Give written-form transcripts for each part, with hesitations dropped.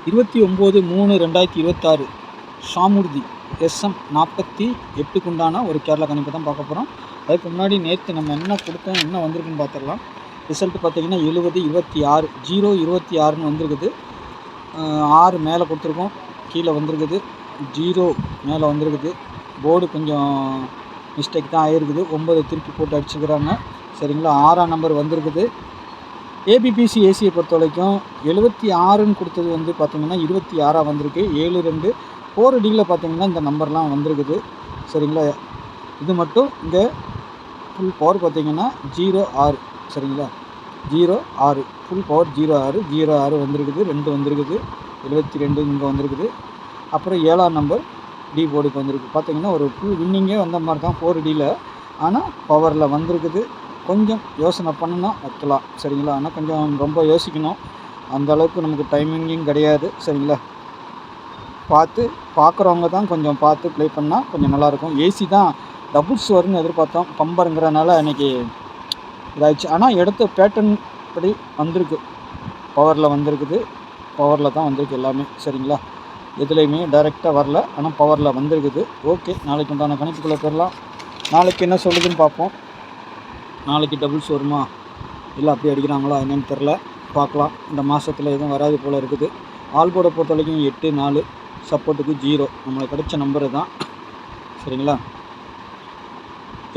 29/3/2026 ஷாமூர்த்தி SM 48க்கு உண்டான ஒரு கேரளா கணிப்பை தான் பார்க்க போகிறோம். அதுக்கு முன்னாடி நேற்று நம்ம என்ன கொடுத்தோம், என்ன வந்திருக்குன்னு பார்த்துடலாம். ரிசல்ட்டு பார்த்தீங்கன்னா 70/26 0/26ன்னு வந்திருக்குது. 6 மேலே கொடுத்துருக்கோம், கீழே வந்திருக்குது. 0 மேலே வந்திருக்குது. போர்டு கொஞ்சம் மிஸ்டேக் தான் ஆகிருக்குது. 9 திருப்பி போட்டு அடிச்சுக்கிறாங்க. சரிங்களா, 6ஆம் நம்பர் வந்திருக்குது. ஏபிபிசி ஏசியை பொறுத்த வரைக்கும் 76ன்னு கொடுத்தது வந்து பார்த்திங்கன்னா 26ஆக வந்திருக்கு. 72 4Dயில் பார்த்திங்கன்னா இந்த நம்பர்லாம் வந்திருக்குது. சரிங்களா, இது மட்டும் இந்த ஃபுல் பவர் பார்த்திங்கன்னா 06. சரிங்களா, 06 ஃபுல் பவர் 06 வந்திருக்குது. 2 வந்திருக்குது. 72 இங்கே வந்திருக்குது. அப்புறம் 7ஆம் நம்பர் டி போர்டுக்கு வந்திருக்கு. பார்த்திங்கன்னா ஒரு ஃபுல் வின்னிங்கே வந்த மாதிரி தான் 4Dயில், ஆனால் பவரில் வந்திருக்குது. கொஞ்சம் யோசனை பண்ணுனா வைக்கலாம். சரிங்களா, ஆனால் கொஞ்சம் ரொம்ப யோசிக்கணும். அந்த அளவுக்கு நமக்கு டைமிங்கும் கிடையாது. சரிங்களா, பார்க்குறவங்க தான் கொஞ்சம் பார்த்து ப்ளே பண்ணால் கொஞ்சம் நல்லாயிருக்கும். ஏசி தான் டபுள்ஸ் வரும்னு எதிர்பார்த்தோம். பம்பருங்கிறனால அன்றைக்கி இதாகிடுச்சு. ஆனால் எடுத்த பேட்டர்ன் படி வந்திருக்கு. பவரில் வந்திருக்குது. பவரில் தான் வந்திருக்கு எல்லாமே. சரிங்களா, எதுலேயுமே டைரெக்டாக வரல, ஆனால் பவரில் வந்திருக்குது. ஓகே, நாளைக்கு உண்டான கணிப்புக்குள்ளே பெறலாம். நாளைக்கு என்ன சொல்லுதுன்னு பார்ப்போம். நாளைக்கு டபுள்ஸ் வருமா இல்லை அப்படி அடிக்கிறாங்களா என்னென்னு தெரில, பார்க்கலாம். இந்த மாதத்தில் எதுவும் வராது போல் இருக்குது. ஆல்போர்டை பொறுத்த வரைக்கும் 8-4 சப்போர்ட்டுக்கு 0 நம்மளுக்கு கிடைச்ச நம்பரு தான். சரிங்களா,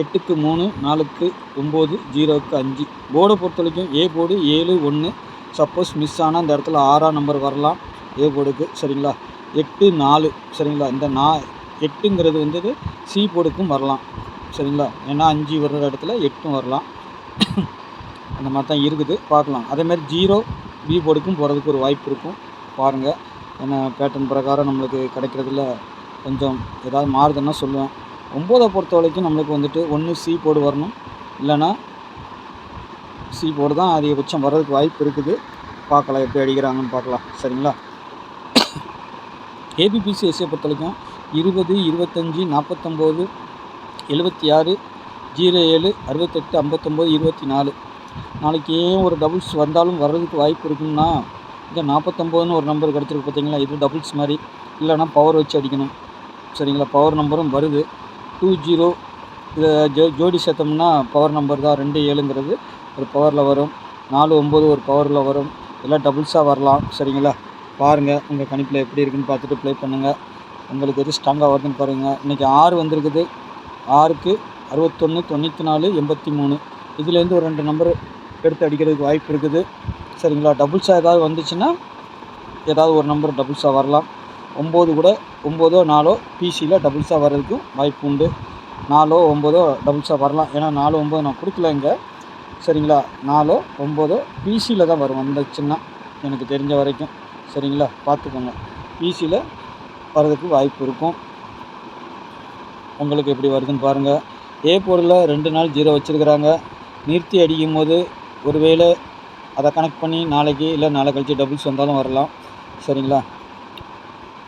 8க்கு 3 4க்கு 9 0க்கு 5. போர்டை பொறுத்த வரைக்கும் ஏ போர்டு 7-1. சப்போஸ் மிஸ் ஆனால் இந்த இடத்துல 6ஆம் நம்பர் வரலாம் ஏ போர்டுக்கு. சரிங்களா, 8-4. சரிங்களா, இந்த 8ங்கிறது வந்து சி போர்டுக்கும் வரலாம். சரிங்களா, ஏன்னா 5 வர்ற இடத்துல 8 வரலாம். அந்த மாதிரி தான் இருக்குது, பார்க்கலாம். அதேமாதிரி 0 பி போர்டுக்கும் போகிறதுக்கு ஒரு வாய்ப்பு இருக்கும். பாருங்கள், ஏன்னா பேட்டர்ன் பிரகாரம் நம்மளுக்கு கிடைக்கிறதுல கொஞ்சம் ஏதாவது மாறுதுன்னா சொல்லுவேன். 9 பொறுத்த வரைக்கும் நம்மளுக்கு வந்துட்டு ஒன்று சி போர்டு வரணும், இல்லைன்னா சி போர்டு தான் அதிகபட்சம் வர்றதுக்கு வாய்ப்பு இருக்குது. பார்க்கலாம் எப்படி அடிக்கிறாங்கன்னு பார்க்கலாம். சரிங்களா, ஏபிபிசி ஏசியை பொறுத்த வரைக்கும் 20 25 49 76 07 68 59 24. நாளைக்கு ஏன் ஒரு டபுள்ஸ் வந்தாலும் வர்றதுக்கு வாய்ப்பு இருக்குன்னா, இங்கே 49ன்னு ஒரு நம்பர் கிடச்சிருக்கு பார்த்தீங்களா, இது டபுள்ஸ் மாதிரி. இல்லைனா பவர் வச்சு அடிக்கணும். சரிங்களா, பவர் நம்பரும் வருது. 20 இதை ஜோடி சேர்த்தோம்னா பவர் நம்பர் தான். 27ங்கிறது ஒரு பவரில் வரும். 49 ஒரு பவரில் வரும். எல்லாம் டபுள்ஸாக வரலாம். சரிங்களா, பாருங்கள் உங்கள் கணிப்பில் எப்படி இருக்குன்னு பார்த்துட்டு ப்ளே பண்ணுங்கள். உங்களுக்கு எது ஸ்ட்ராங்காக வருதுன்னு பாருங்கள். இன்றைக்கி 6 வந்திருக்குது. 6க்கு 61 94 83. இதுலேருந்து ஒரு 2 நம்பர் எடுத்து அடிக்கிறதுக்கு வாய்ப்பு இருக்குது. சரிங்களா, டபுள்ஸாக ஏதாவது வந்துச்சுன்னா ஏதாவது ஒரு நம்பர் டபுள்ஸாக வரலாம். 9 கூட 9ஓ 4ஓ பிசியில் டபுள்ஸாக வர்றதுக்கு வாய்ப்பு உண்டு. 4ஓ 9ஓ டபுள்ஸாக வரலாம். ஏன்னா 4 9 நான் கொடுக்கல இங்கே. சரிங்களா, 4ஓ 9ஓ பிசியில் தான் வரும் வந்துச்சுன்னா, எனக்கு தெரிஞ்ச வரைக்கும். சரிங்களா, பார்த்துக்கோங்க, பிசியில் வர்றதுக்கு வாய்ப்பு இருக்கும். உங்களுக்கு எப்படி வருதுன்னு பாருங்கள். ஏ போர்டில் 2 நாள் 0 வச்சுருக்கிறாங்க. நிறுத்தி அடிக்கும் போது ஒருவேளை அதை கனெக்ட் பண்ணி நாளைக்கு இல்லை நாளை கழிச்சு டபுள்ஸ் வந்தாலும் வரலாம். சரிங்களா,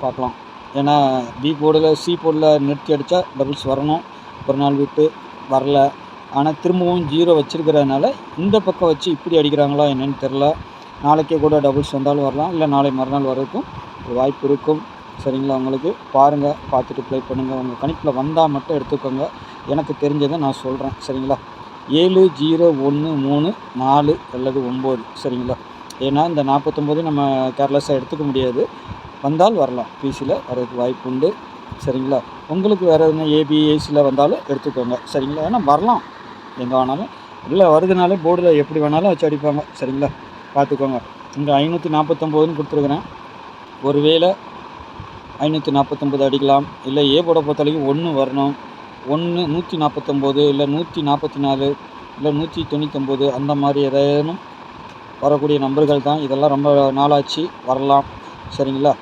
பார்க்கலாம். ஏன்னா பி போர்டில் சி போர்டில் நிறுத்தி அடித்தா டபுள்ஸ் வரணும். ஒரு நாள் விட்டு வரல. ஆனால் திரும்பவும் 0 வச்சுருக்கிறதுனால இந்த பக்கம் வச்சு இப்படி அடிக்கிறாங்களா என்னென்னு தெரில. நாளைக்கே கூட டபுள்ஸ் வந்தாலும் வரலாம், இல்லை நாளை மறுநாள் வர்றதுக்கும் ஒரு வாய்ப்பு இருக்கும். சரிங்களா, உங்களுக்கு பாருங்கள், பார்த்துட்டு ப்ளே பண்ணுங்கள். உங்கள் கணிப்பில் வந்தால் மட்டும் எடுத்துக்கோங்க. எனக்கு தெரிஞ்சதை நான் சொல்கிறேன். சரிங்களா, 7 0 1 3 4 அல்லது 9. சரிங்களா, ஏன்னா இந்த 49 நம்ம கேர்லெஸ்ஸாக எடுத்துக்க முடியாது. வந்தால் வரலாம், பிசியில் வர்றதுக்கு வாய்ப்பு உண்டு. சரிங்களா, உங்களுக்கு வேறு எதுனா ஏபி ஏசியில் வந்தாலும் எடுத்துக்கோங்க. சரிங்களா, ஏன்னா வரலாம் எங்கே வேணாலும். இல்லை வருதுனாலே போர்டில் எப்படி வேணாலும் வச்சு அடிப்பாங்க. சரிங்களா, பார்த்துக்கோங்க. இங்கே 549ன்னு கொடுத்துருக்குறேன். ஒருவேளை 549 அடிக்கலாம். இல்லை ஏ போர்டை பொறுத்த வரைக்கும் 1 வரணும். 1 149 இல்லை 144 இல்லை 199 அந்த மாதிரி ஏதேனும் வரக்கூடிய நம்பர்கள் தான். இதெல்லாம் ரொம்ப நாளாச்சு, வரலாம். சரிங்களா,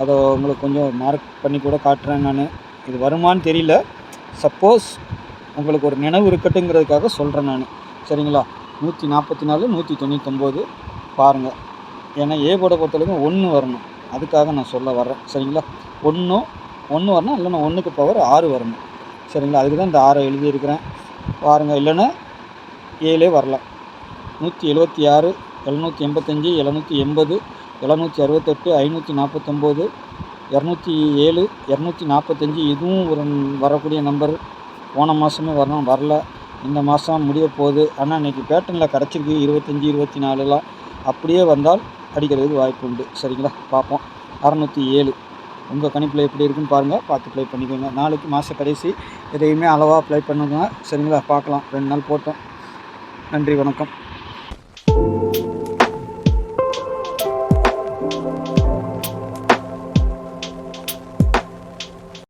அதை உங்களுக்கு கொஞ்சம் மார்க் பண்ணி கூட காட்டுறேன் நான். இது வருமானு தெரியல, சப்போஸ் உங்களுக்கு ஒரு நினைவு இருக்கட்டுங்கிறதுக்காக சொல்கிறேன் நான். சரிங்களா, 144 199 பாருங்கள். ஏன்னா ஏ போர்டை பொறுத்த வரைக்கும் 1 வரணும், அதுக்காக நான் சொல்ல வர்றேன். சரிங்களா, 1 வரணும், இல்லைன்னா 1க்கு பவர் 6 வரணும். சரிங்களா, அதுக்கு தான் இந்த 6 எழுதியிருக்கிறேன். பாருங்கள், இல்லைன்னா 7 வரலாம். 176 785 780 768, 549, 207, 245 இதுவும் ஒரு வரக்கூடிய நம்பர். போன மாதமே வரல, இந்த மாதம் முடிய போகுது. ஆனால் இன்றைக்கி பேட்டர்னில் கிடச்சிருக்கு 25, 24லாம். அப்படியே வந்தால் அடிக்கிறதுக்கு வாய்ப்பு உண்டு. சரிங்களா, பார்ப்போம். 607 உங்கள் கணிப்பில் எப்படி இருக்குன்னு பாருங்கள், பார்த்து ப்ளே பண்ணிக்கோங்க. நாளைக்கு மாத கடைசி, எதையுமே அளவாக ப்ளே பண்ணுங்க. சரிங்களா, பார்க்கலாம். 2 நாள் போட்டோம். நன்றி, வணக்கம்.